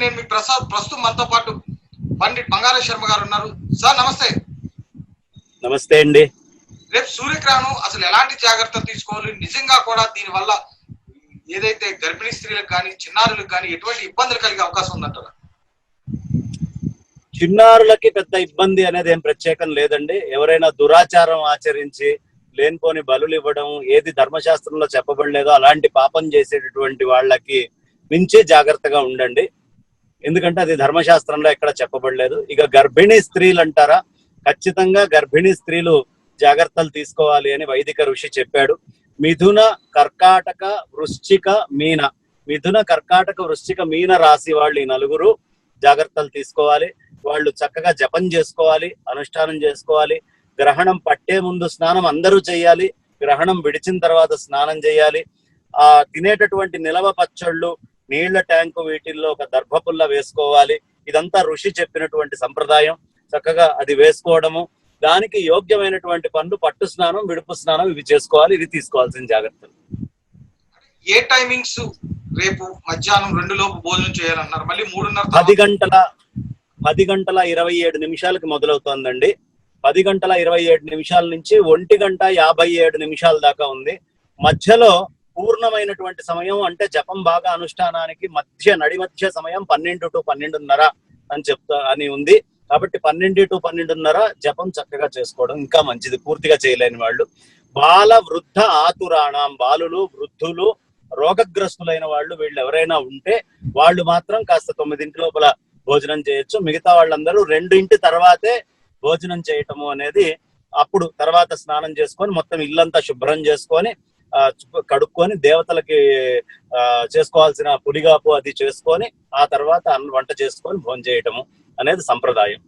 నేను మీ ప్రస్తుతం మనతో పాటు పండిట్ బంగారా శర్మ గారు ఉన్నారు. సార్ నమస్తే. నమస్తే అండి. రేపు సూర్యగ్రహణం, అసలు ఎలాంటి జాగ్రత్తలు తీసుకోవాలి, నిజంగా కూడా దీని వల్ల ఏదైతే గర్భిణీ స్త్రీలకు కానీ చిన్నారులకు కానీ ఎటువంటి ఇబ్బందులు కలిగే అవకాశం ఉందంటారా? చిన్నారులకి పెద్ద ఇబ్బంది అనేది ఏం ప్రత్యేకం లేదండి. ఎవరైనా దురాచారం ఆచరించి లేనిపోని బలులు ఇవ్వడం, ఏది ధర్మశాస్త్రంలో చెప్పబడలేదో అలాంటి పాపం చేసేటటువంటి వాళ్ళకి మించి జాగ్రత్తగా ఉండండి. ఎందుకంటే అది ధర్మశాస్త్రంలో ఎక్కడ చెప్పబడలేదు. ఇక గర్భిణీ స్త్రీలు అంటారా, ఖచ్చితంగా గర్భిణీ స్త్రీలు జాగ్రత్తలు తీసుకోవాలి అని వైదిక ఋషి చెప్పాడు. మిథున కర్కాటక వృశ్చిక మీన, మిథున కర్కాటక వృశ్చిక మీన రాశి వాళ్ళు ఈ నలుగురు జాగ్రత్తలు తీసుకోవాలి. వాళ్ళు చక్కగా జపం చేసుకోవాలి, అనుష్ఠానం చేసుకోవాలి. గ్రహణం పట్టే ముందు స్నానం అందరూ చేయాలి, గ్రహణం విడిచిన తర్వాత స్నానం చేయాలి. తినేటటువంటి నిలవ పచ్చళ్ళు, నీళ్ల ట్యాంకు వీటిల్లో ఒక దర్భపుల్ల వేసుకోవాలి. ఇదంతా ఋషి చెప్పినటువంటి సంప్రదాయం. చక్కగా అది వేసుకోవడము, దానికి యోగ్యమైనటువంటి పనులు పట్టు స్నానం, విడుపు స్నానం ఇవి చేసుకోవాలి. ఇది తీసుకోవాల్సిన జాగ్రత్తలు. ఏ టైమింగ్స్? రేపు మధ్యాహ్నం 2 లోపు భోజనం చేయాలన్నారు, మళ్ళీ 3:30 10:27 మొదలవుతోందండి. 10:27 నుంచి 1:57 దాకా ఉంది. మధ్యలో పూర్ణమైనటువంటి సమయం అంటే జపం బాగా అనుష్ఠానానికి నడి మధ్య సమయం 12 to 12:30 అని ఉంది. కాబట్టి 12 to 12:30 జపం చక్కగా చేసుకోవడం ఇంకా మంచిది, పూర్తిగా చేయలేని వాళ్ళు. బాల వృద్ధ ఆతురాణం, బాలులు వృద్ధులు రోగగ్రస్తులైన వాళ్ళు వీళ్ళు ఎవరైనా ఉంటే వాళ్ళు మాత్రం కాస్త 9 లోపల భోజనం చేయొచ్చు. మిగతా వాళ్ళందరూ 2 తర్వాతే భోజనం చేయటము అనేది. అప్పుడు తర్వాత స్నానం చేసుకొని మొత్తం ఇల్లంతా శుభ్రం చేసుకొని కడుక్కొని దేవతలకి చేసుకోవాల్సిన పులిగాపు అది చేసుకొని ఆ తర్వాత వంట చేసుకొని భోజనం చేయటము అనేది సంప్రదాయం.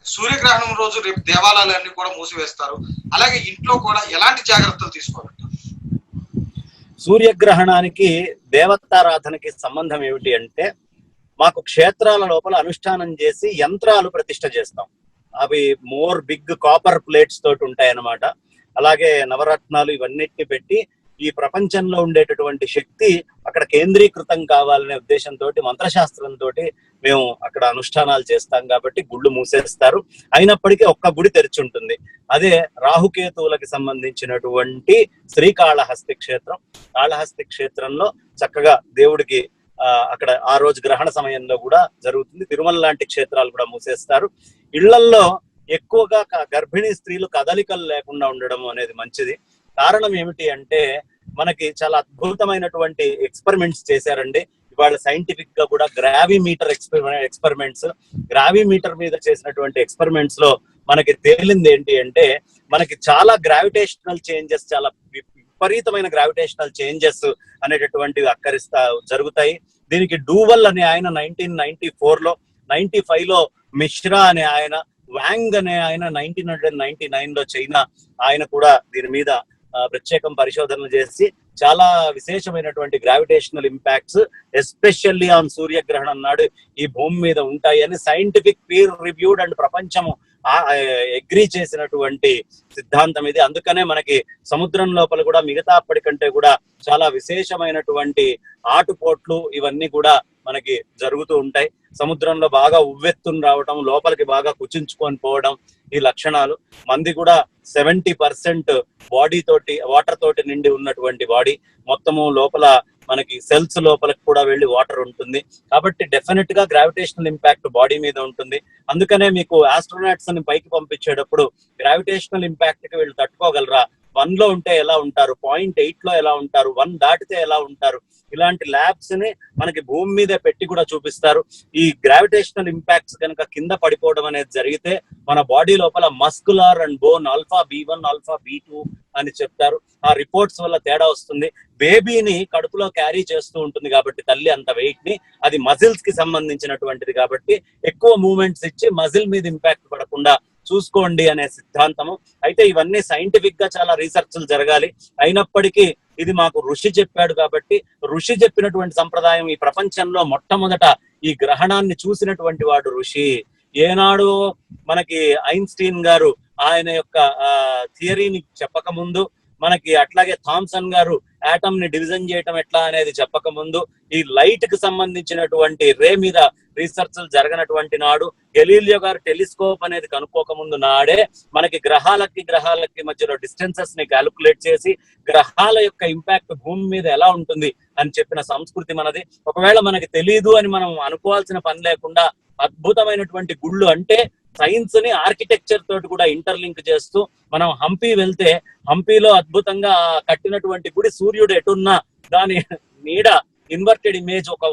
సూర్యగ్రహణం రోజు రేపు దేవాలయాలన్నీ కూడా మూసివేస్తారు. అలాగే ఇంట్లో కూడా ఎలాంటి జాగ్రత్తలు తీసుకోవాలి? సూర్యగ్రహణానికి దేవతారాధనకి సంబంధం ఏమిటి అంటే, మాకు క్షేత్రాల లోపల అనుష్ఠానం చేసి యంత్రాలు ప్రతిష్ఠ చేస్తాం. అవి మోర్ బిగ్ కాపర్ ప్లేట్స్ తోటి ఉంటాయన్నమాట. అలాగే నవరత్నాలు ఇవన్నిటిని పెట్టి ఈ ప్రపంచంలో ఉండేటటువంటి శక్తి అక్కడ కేంద్రీకృతం కావాలనే ఉద్దేశంతో మంత్రశాస్త్రంతో మేము అక్కడ అనుష్ఠానాలు చేస్తాం. కాబట్టి గుళ్ళు మూసేస్తారు. అయినప్పటికీ ఒక్క గుడి తెరిచి ఉంటుంది. అదే రాహుకేతువులకి సంబంధించినటువంటి శ్రీకాళహస్తి క్షేత్రం. కాళహస్తి క్షేత్రంలో చక్కగా దేవుడికి అక్కడ ఆ రోజు గ్రహణ సమయంలో కూడా జరుగుతుంది. తిరుమల లాంటి క్షేత్రాలు కూడా మూసేస్తారు. ఇళ్లల్లో ఎక్కువగా గర్భిణీ స్త్రీలు కదలికలు లేకుండా ఉండడం అనేది మంచిది. కారణం ఏమిటి అంటే, మనకి చాలా అద్భుతమైనటువంటి ఎక్స్పెరిమెంట్స్ చేశారండి. ఇవాళ సైంటిఫిక్ గా కూడా గ్రావిమీటర్ గ్రావిమీటర్ మీద చేసినటువంటి ఎక్స్పెరిమెంట్స్ లో మనకి తేలింది ఏంటి అంటే, మనకి చాలా గ్రావిటేషనల్ చేంజెస్, చాలా విపరీతమైన గ్రావిటేషనల్ చేంజెస్ అనేటటువంటివి జరుగుతాయి. దీనికి డూవల్ అనే ఆయన 1994లో, 95లో మిశ్రా అనే ఆయన, వాంగ్ అనే ఆయన 1999లో చైనా ఆయన కూడా దీని మీద ప్రత్యేకం పరిశోధనలు చేసి చాలా విశేషమైనటువంటి గ్రావిటేషనల్ ఇంపాక్ట్స్ ఎస్పెషల్లీ ఆన్ సూర్యగ్రహణం నాడు ఈ భూమి మీద ఉంటాయని సైంటిఫిక్ పీర్ రివ్యూడ్ అండ్ ప్రపంచము అగ్రీ చేసినటువంటి సిద్ధాంతం ఇది. అందుకనే మనకి సముద్రం లోపల కూడా మిగతా అప్పటికంటే కూడా చాలా విశేషమైనటువంటి ఆటుపోట్లు ఇవన్నీ కూడా మనకి జరుగుతూ ఉంటాయి. సముద్రంలో బాగా ఉవ్వెత్తుని రావటం, లోపలికి బాగా కుచించుకొని పోవడం, ఈ లక్షణాలు. మంది కూడా 70% బాడీ తోటి, వాటర్ తోటి నిండి ఉన్నటువంటి బాడీ మొత్తము లోపల మనకి సెల్స్ లోపలికి కూడా వెళ్ళి వాటర్ ఉంటుంది. కాబట్టి డెఫినెట్ గా గ్రావిటేషనల్ ఇంపాక్ట్ బాడీ మీద ఉంటుంది. అందుకనే మీకు ఆస్ట్రోనాట్స్ ని పైకి పంపించేటప్పుడు గ్రావిటేషనల్ ఇంపాక్ట్ కి వీళ్ళు తట్టుకోగలరా, 1 లో ఉంటే ఎలా ఉంటారు, 0.8 లో ఎలా ఉంటారు, 1 దాటితే ఎలా ఉంటారు, ఇలాంటి ల్యాబ్స్ ని మనకి భూమి మీద పెట్టి కూడా చూపిస్తారు. ఈ గ్రావిటేషనల్ ఇంపాక్ట్స్ కనుక కింద పడిపోవడం అనేది జరిగితే మన బాడీ లోపల muscular and bone alpha B1 alpha B2 అని చెప్తారు. ఆ రిపోర్ట్స్ వల్ల తేడా వస్తుంది. బేబీని కడుపులో క్యారీ చేస్తూ ఉంటుంది కాబట్టి తల్లి అంత వెయిట్ ని, అది మజిల్స్ కి సంబంధించినటువంటిది కాబట్టి ఎక్కువ మూవ్మెంట్స్ ఇచ్చి మజిల్ మీద ఇంపాక్ట్ పడకుండా చూసుకోండి అనే సిద్ధాంతము. అయితే ఇవన్నీ సైంటిఫిక్ గా చాలా రీసెర్చ్లు జరగాలి. అయినప్పటికీ ఇది మాకు ఋషి చెప్పాడు కాబట్టి, ఋషి చెప్పినటువంటి సంప్రదాయం ఈ ప్రపంచంలో మొట్టమొదట ఈ గ్రహణాన్ని చూసినటువంటి వాడు ఋషి. ఏనాడు మనకి ఐన్స్టీన్ గారు ఆయన యొక్క థియరీని చెప్పక ముందు మనకి అట్లాగే థామ్సన్ గారు ఆటమ్ ని డివిజన్ చేయటం ఎట్లా అనేది చెప్పక ముందు, ఈ లైట్ కి సంబంధించినటువంటి రే మీద రీసెర్చ్లు జరగనటువంటి నాడు, గెలీలియో గారు టెలిస్కోప్ అనేది కనుక్కోక ముందు నాడే మనకి గ్రహాలకి మధ్యలో డిస్టెన్సెస్ ని క్యాలిక్యులేట్ చేసి గ్రహాల యొక్క ఇంపాక్ట్ భూమి మీద ఎలా ఉంటుంది అని చెప్పిన సంస్కృతి మనది. ఒకవేళ మనకి తెలియదు అని మనం అనుకోవాల్సిన పని లేకుండా అద్భుతమైనటువంటి గుళ్ళు అంటే సైన్స్ ని ఆర్కిటెక్చర్ తోటి కూడా ఇంటర్లింక్ చేస్తూ మనం హంపి వెళ్తే హంపిలో అద్భుతంగా కట్టినటువంటి గుడి సూర్యుడు ఎటున్నా దాని నీడ ఇన్వర్టెడ్ ఇమేజ్ ఒక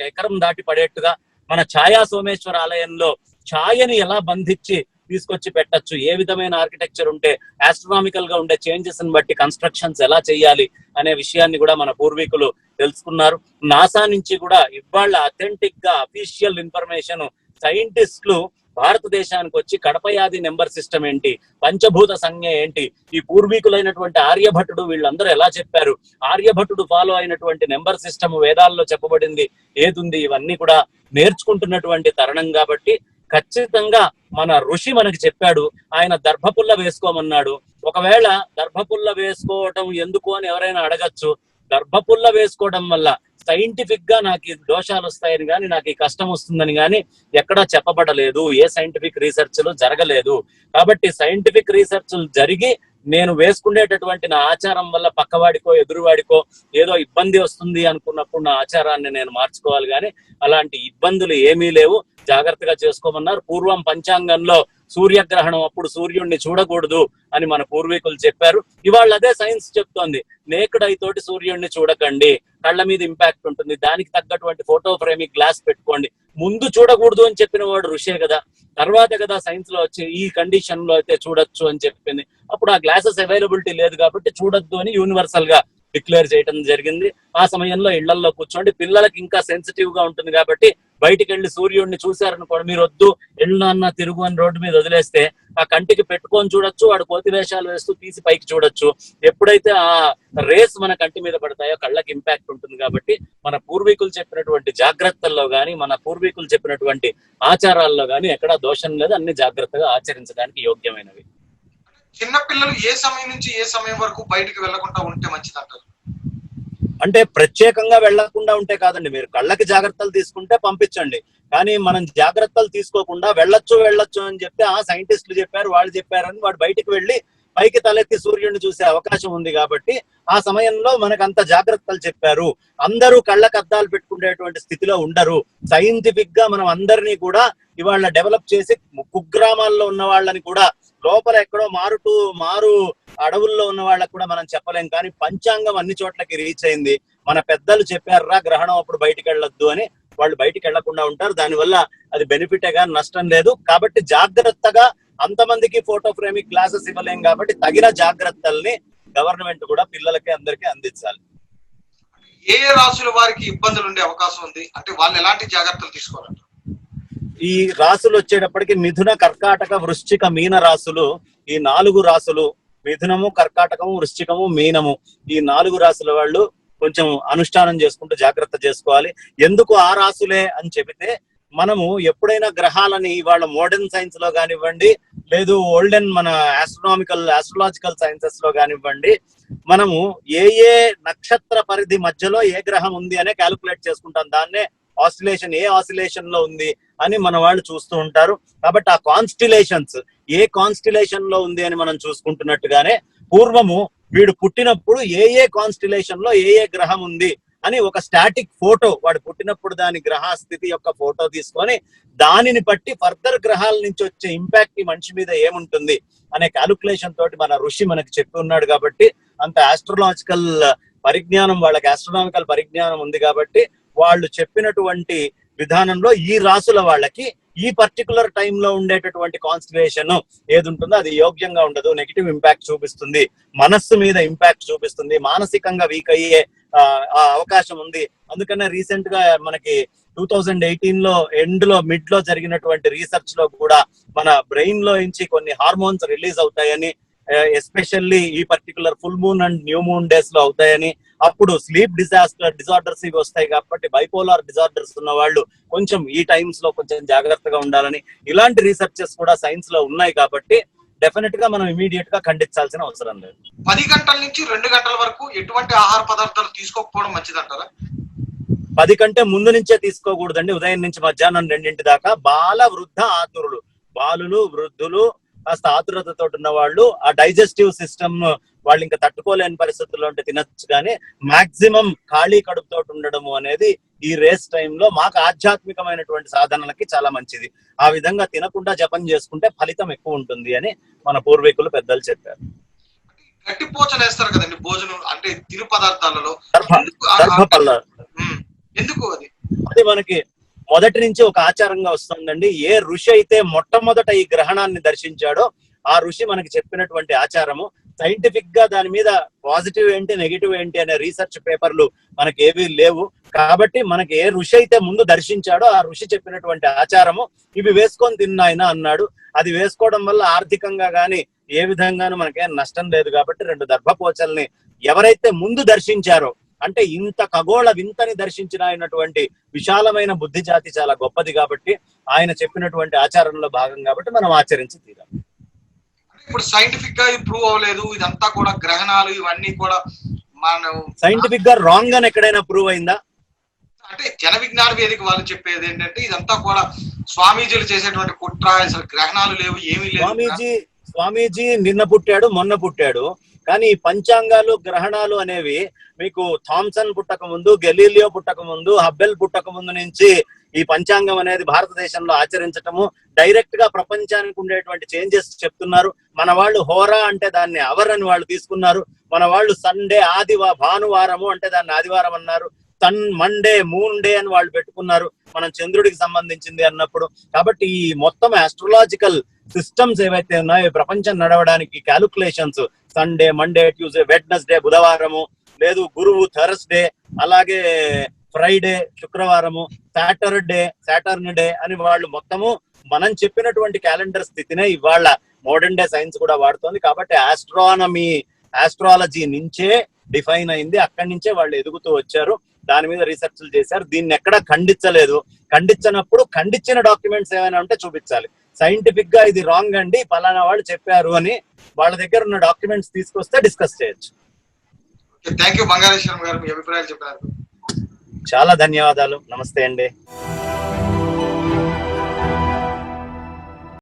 ఎకరం దాటి పడేట్టుగా, మన ఛాయా సోమేశ్వర ఆలయంలో ఛాయని ఎలా బంధించి తీసుకొచ్చి పెట్టచ్చు, ఏ విధమైన ఆర్కిటెక్చర్ ఉంటే ఆస్ట్రోనామికల్ గా ఉండే చేంజెస్ ని బట్టి కన్స్ట్రక్షన్స్ ఎలా చేయాలి అనే విషయాన్ని కూడా మన పూర్వీకులు తెలుసుకున్నారు. నాసా నుంచి కూడా ఇవాళ అథెంటిక్ గా అఫీషియల్ ఇన్ఫర్మేషన్ సైంటిస్టులు భారతదేశానికి వచ్చి కడపయాది నెంబర్ సిస్టమ్ ఏంటి, పంచభూత సంజ్ఞ ఏంటి, ఈ పూర్వీకులైనటువంటి ఆర్యభటుడు వీళ్ళందరూ ఎలా చెప్పారు, ఆర్యభటుడు ఫాలో అయినటువంటి నెంబర్ సిస్టమ్ వేదాల్లో చెప్పబడింది ఏదుంది, ఇవన్నీ కూడా నేర్చుకుంటున్నటువంటి తరుణం. కాబట్టి ఖచ్చితంగా మన ఋషి మనకి చెప్పాడు, ఆయన దర్భపుల్ల వేసుకోమన్నాడు. ఒకవేళ దర్భపుల్ల వేసుకోవటం ఎందుకు అని ఎవరైనా అడగచ్చు. దర్భపుల్ల వేసుకోవడం వల్ల సైంటిఫిక్ గా నాకు ఈ దోషాలు వస్తాయని కానీ, నాకు ఈ కష్టం వస్తుందని కానీ ఎక్కడా చెప్పబడలేదు, ఏ సైంటిఫిక్ రీసెర్చ్లు జరగలేదు. కాబట్టి సైంటిఫిక్ రీసెర్చ్లు జరిగి నేను వేసుకునేటటువంటి నా ఆచారం వల్ల పక్కవాడికో ఎదురువాడికో ఏదో ఇబ్బంది వస్తుంది అనుకున్నప్పుడు నా ఆచారాన్ని నేను మార్చుకోవాలి, కానీ అలాంటి ఇబ్బందులు ఏమీ లేవు, జాగ్రత్తగా చేసుకోమన్నారు. పూర్వం పంచాంగంలో సూర్యగ్రహణం అప్పుడు సూర్యుడిని చూడకూడదు అని మన పూర్వీకులు చెప్పారు. ఇవాళ అదే సైన్స్ చెప్తోంది, నేకుడ్ ఐ తోటి సూర్యుడిని చూడకండి, కళ్ళ మీద ఇంపాక్ట్ ఉంటుంది, దానికి తగ్గటువంటి ఫోటో ఫ్రేమిక్ గ్లాస్ పెట్టుకోండి. ముందు చూడకూడదు అని చెప్పిన వాడు ఋషే కదా, తర్వాత కదా సైన్స్ లో వచ్చి ఈ కండిషన్ లో అయితే చూడొచ్చు అని చెప్పింది. అప్పుడు ఆ గ్లాసెస్ అవైలబిలిటీ లేదు కాబట్టి చూడొద్దు అని యూనివర్సల్ గా డిక్లేర్ చేయడం జరిగింది. ఆ సమయంలో ఇళ్లలో కూర్చోండి, పిల్లలకి ఇంకా సెన్సిటివ్ గా ఉంటుంది కాబట్టి బయటికి వెళ్ళి సూర్యుడిని చూశారనుకోండి, మీరు వద్దు ఎళ్ళన్నా తిరుగు అని రోడ్డు మీద వదిలేస్తే ఆ కంటికి పెట్టుకొని చూడొచ్చు, వాడు కోతి వేషాలు వేస్తూ తీసి పైకి చూడొచ్చు. ఎప్పుడైతే ఆ రేస్ మన కంటి మీద పడతాయో కళ్ళకి ఇంపాక్ట్ ఉంటుంది. కాబట్టి మన పూర్వీకులు చెప్పినటువంటి జాగ్రత్తల్లో గాని, మన పూర్వీకులు చెప్పినటువంటి ఆచారాల్లో గాని ఎక్కడా దోషం లేదు, అన్ని జాగ్రత్తగా ఆచరించడానికి యోగ్యమైనవి. చిన్న పిల్లలు ఏ సమయం నుంచి ఏ సమయం వరకు బయటికి వెళ్లకుండా ఉంటే మంచిది అంటారు? అంటే ప్రత్యేకంగా వెళ్లకుండా ఉంటే కాదండి, మీరు కళ్ళకి జాగ్రత్తలు తీసుకుంటే పంపించండి. కానీ మనం జాగ్రత్తలు తీసుకోకుండా వెళ్ళొచ్చు అని చెప్తే ఆ సైంటిస్టులు చెప్పారు వాళ్ళు చెప్పారని వాడు బయటికి వెళ్ళి పైకి తలెత్తి సూర్యుడిని చూసే అవకాశం ఉంది. కాబట్టి ఆ సమయంలో మనకు అంత జాగ్రత్తలు చెప్పారు. అందరూ కళ్ళకు అద్దాలు పెట్టుకునేటువంటి స్థితిలో ఉండరు. సైంటిఫిక్ గా మనం అందరినీ కూడా ఇవాళ డెవలప్ చేసి కుగ్రామాల్లో ఉన్న వాళ్ళని కూడా లోపల ఎక్కడో మారు అడవుల్లో ఉన్న వాళ్ళకు కూడా మనం చెప్పలేం. కానీ పంచాంగం అన్ని చోట్లకి రీచ్ అయింది. మన పెద్దలు చెప్పారా గ్రహణం అప్పుడు బయటికి వెళ్ళొద్దు అని, వాళ్ళు బయటికి వెళ్లకుండా ఉంటారు. దానివల్ల అది బెనిఫిటే కానీ నష్టం లేదు. కాబట్టి జాగ్రత్తగా, అంతమందికి ఫోటో ఫ్రేమిక్ క్లాసెస్ ఇవ్వలేం కాబట్టి తగిన జాగ్రత్తల్ని గవర్నమెంట్ కూడా పిల్లలకి అందరికీ అందించాలి. ఏ రాసుల వారికి ఇబ్బందులు ఉండే అవకాశం ఉంది అంటే వాళ్ళు ఎలాంటి జాగ్రత్తలు తీసుకోవాలంటారు? ఈ రాసులు వచ్చేటప్పటికి మిథున, కర్కాటక, వృశ్చిక, మీన రాసులు, ఈ 4 రాసులు మిథునము, కర్కాటకము, వృశ్చికము, మీనము, ఈ 4 రాసుల వాళ్ళు కొంచెం అనుష్ఠానం చేసుకుంటూ జాగ్రత్త చేసుకోవాలి. ఎందుకు ఆ రాసులే అని చెబితే, మనము ఎప్పుడైనా గ్రహాలని ఇవాళ మోడర్న్ సైన్స్ లో కానివ్వండి, లేదు ఓల్డెన్ మన ఆస్ట్రలాజికల్ సైన్సెస్ లో కానివ్వండి, మనము ఏ నక్షత్ర పరిధి మధ్యలో ఏ గ్రహం ఉంది అనే క్యాలిక్యులేట్ చేసుకుంటాం. దాన్నే ఆసిలేషన్, ఏ ఆసిలేషన్ లో ఉంది అని మన వాళ్ళు చూస్తూ ఉంటారు. కాబట్టి ఆ కాన్స్టిలేషన్స్ ఏ కాన్స్టిలేషన్ లో ఉంది అని మనం చూసుకుంటున్నట్టుగానే పూర్వము వీడు పుట్టినప్పుడు ఏ కాన్స్టిలేషన్ లో ఏ గ్రహం ఉంది అని ఒక స్టాటిక్ ఫోటో, వాడు పుట్టినప్పుడు దాని గ్రహ స్థితి యొక్క ఫోటో తీసుకొని దానిని బట్టి ఫర్దర్ గ్రహాల నుంచి వచ్చే ఇంపాక్ట్ ఈ మనిషి మీద ఏముంటుంది అనే క్యాలిక్యులేషన్ తోటి మన ఋషి మనకి చెప్పి ఉన్నాడు. కాబట్టి అంత ఆస్ట్రోలాజికల్ పరిజ్ఞానం, వాళ్ళకి ఆస్ట్రోనామికల్ పరిజ్ఞానం ఉంది. కాబట్టి వాళ్ళు చెప్పినటువంటి విధానంలో ఈ రాసుల వాళ్ళకి ఈ పర్టికులర్ టైంలో ఉండేటటువంటి కాన్స్టిలేషన్ ఏది ఉంటుందో అది యోగ్యంగా ఉండదు, నెగిటివ్ ఇంపాక్ట్ చూపిస్తుంది, మనస్సు మీద ఇంపాక్ట్ చూపిస్తుంది, మానసికంగా వీక్ అయ్యే అవకాశం ఉంది. అందుకనే రీసెంట్ గా మనకి 2018 లో మిడ్ లో జరిగినటువంటి రీసెర్చ్ లో కూడా మన బ్రెయిన్ లో నుంచి కొన్ని హార్మోన్స్ రిలీజ్ అవుతాయని, ఎస్పెషల్లీ ఈ particular full moon and new moon days లో అవుతాయని, అప్పుడు స్లీప్ డిజార్డర్స్ ఇవి వస్తాయి. కాబట్టి బైపోలార్ డిజార్డర్స్ ఉన్న వాళ్ళు కొంచెం ఈ టైమ్స్ లో కొంచెం జాగ్రత్తగా ఉండాలని, ఇలాంటి రీసెర్చెస్ కూడా సైన్స్ లో ఉన్నాయి. కాబట్టి డెఫినెట్ గా మనం ఇమీడియట్ గా ఖండించాల్సిన అవసరం లేదు. 10 గంటల నుంచి 2 గంటల వరకు ఎటువంటి ఆహార పదార్థాలు తీసుకోకపోవడం మంచిదంటారా? 10 కంటే ముందు నుంచే తీసుకోకూడదండి. ఉదయం నుంచి మధ్యాహ్నం 2 దాకా. బాల వృద్ధ ఆతురులు, బాలులు వృద్ధులు కాస్త ఆతురతతో ఉన్న వాళ్ళు, ఆ డైజెస్టివ్ సిస్టమ్ వాళ్ళు ఇంకా తట్టుకోలేని పరిస్థితుల్లో ఉంటే తినచ్చు, కానీ మాక్సిమం ఖాళీ కడుపుతో ఉండడము అనేది ఈ రేస్ టైంలో మాకు ఆధ్యాత్మికమైనటువంటి సాధనలకి చాలా మంచిది. ఆ విధంగా తినకుండా జపం చేసుకుంటే ఫలితం ఎక్కువ ఉంటుంది అని మన పూర్వీకులు పెద్దలు చెప్పారు. గట్టి పోచన వేస్తారు కదండి భోజనం అంటే తిరు పదార్థాలలో, ఎందుకు అది మనకి మొదటి నుంచి ఒక ఆచారంగా వస్తుందండి. ఏ ఋషి అయితే మొట్టమొదట ఈ గ్రహణాన్ని దర్శించాడో ఆ ఋషి మనకి చెప్పినటువంటి ఆచారము. సైంటిఫిక్ గా దాని మీద పాజిటివ్ ఏంటి నెగిటివ్ ఏంటి అనే రీసెర్చ్ పేపర్లు మనకి ఏవీ లేవు. కాబట్టి మనకి ఏ ఋషి అయితే ముందు దర్శించాడో ఆ ఋషి చెప్పినటువంటి ఆచారము ఇవి వేసుకొని తిన్నాయన అన్నాడు. అది వేసుకోవడం వల్ల ఆర్థికంగా గాని ఏ విధంగానూ మనకేం నష్టం లేదు. కాబట్టి 2 దర్భపోచల్ని ఎవరైతే ముందు దర్శించారో, అంటే ఇంత ఖగోళ వింతని దర్శించిన అయినటువంటి విశాలమైన బుద్ధి జాతి చాలా గొప్పది కాబట్టి ఆయన చెప్పినటువంటి ఆచారంలో భాగం కాబట్టి మనం ఆచరించి తీరాలి. ఇప్పుడు సైంటిఫిక్ గా ప్రూవ్ అవ్వలేదు ఇదంతా కూడా, గ్రహణాలు ఇవన్నీ కూడా మనం సైంటిఫిక్ గా రాంగ్ అని ఎక్కడైనా ప్రూవ్ అయిందా? అంటే జన విజ్ఞాన వేదిక వాళ్ళు చెప్పేది ఏంటంటే ఇదంతా కూడా స్వామీజీలు చేసేటువంటి కుట్ర, అసలు గ్రహణాలు లేవు, ఏమీ లేవు. స్వామీజీ నిన్న పుట్టాడు, మొన్న పుట్టాడు, కానీ ఈ పంచాంగాలు గ్రహణాలు అనేవి మీకు థామ్సన్ పుట్టక ముందు, గెలీలియో పుట్టక ముందు, హబ్బెల్ పుట్టక ముందు నుంచి ఈ పంచాంగం అనేది భారతదేశంలో ఆచరించటము, డైరెక్ట్ గా ప్రపంచానికి ఉండేటువంటి చేంజెస్ చెప్తున్నారు. మన వాళ్ళు హోరా అంటే దాన్ని అవర్ అని వాళ్ళు తీసుకున్నారు. మన వాళ్ళు సండే భానువారము అంటే దాన్ని ఆదివారం అన్నారు. సన్ మండే మూన్ డే అని వాళ్ళు పెట్టుకున్నారు, మనం చంద్రుడికి సంబంధించింది అన్నప్పుడు. కాబట్టి ఈ మొత్తం ఆస్ట్రోలాజికల్ సిస్టమ్స్ ఏవైతే ఉన్నాయో ప్రపంచం నడవడానికి calculations, Sunday, Monday, Tuesday, Wednesday బుధవారము, లేదు గురువు థర్స్డే, అలాగే ఫ్రైడే శుక్రవారము, సాటర్న్ డే అని వాళ్ళు మొత్తము మనం చెప్పినటువంటి క్యాలెండర్ స్థితినే ఇవాళ మోడర్న్ డే సైన్స్ కూడా వాడుతోంది. కాబట్టి ఆస్ట్రాలజీ నుంచే డిఫైన్ అయింది, అక్కడి నుంచే వాళ్ళు ఎదుగుతూ వచ్చారు, దాని మీద రీసెర్చ్లు చేశారు. దీన్ని ఎక్కడా ఖండించలేదు. ఖండించినప్పుడు ఖండించిన డాక్యుమెంట్స్ ఏమైనా ఉంటే చూపించాలి. సైంటిఫిక్ గా ఇది రాంగ్ అండి పలానా వాళ్ళు చెప్పారు అని వాళ్ళ దగ్గర ఉన్న డాక్యుమెంట్స్ తీసుకొస్తే డిస్కస్ చేయొచ్చు. థ్యాంక్ యూ బంగారేశ్వరం గారు, మీ అభిప్రాయాలు చెప్పారు. చాలా ధన్యవాదాలు. నమస్తే అండి.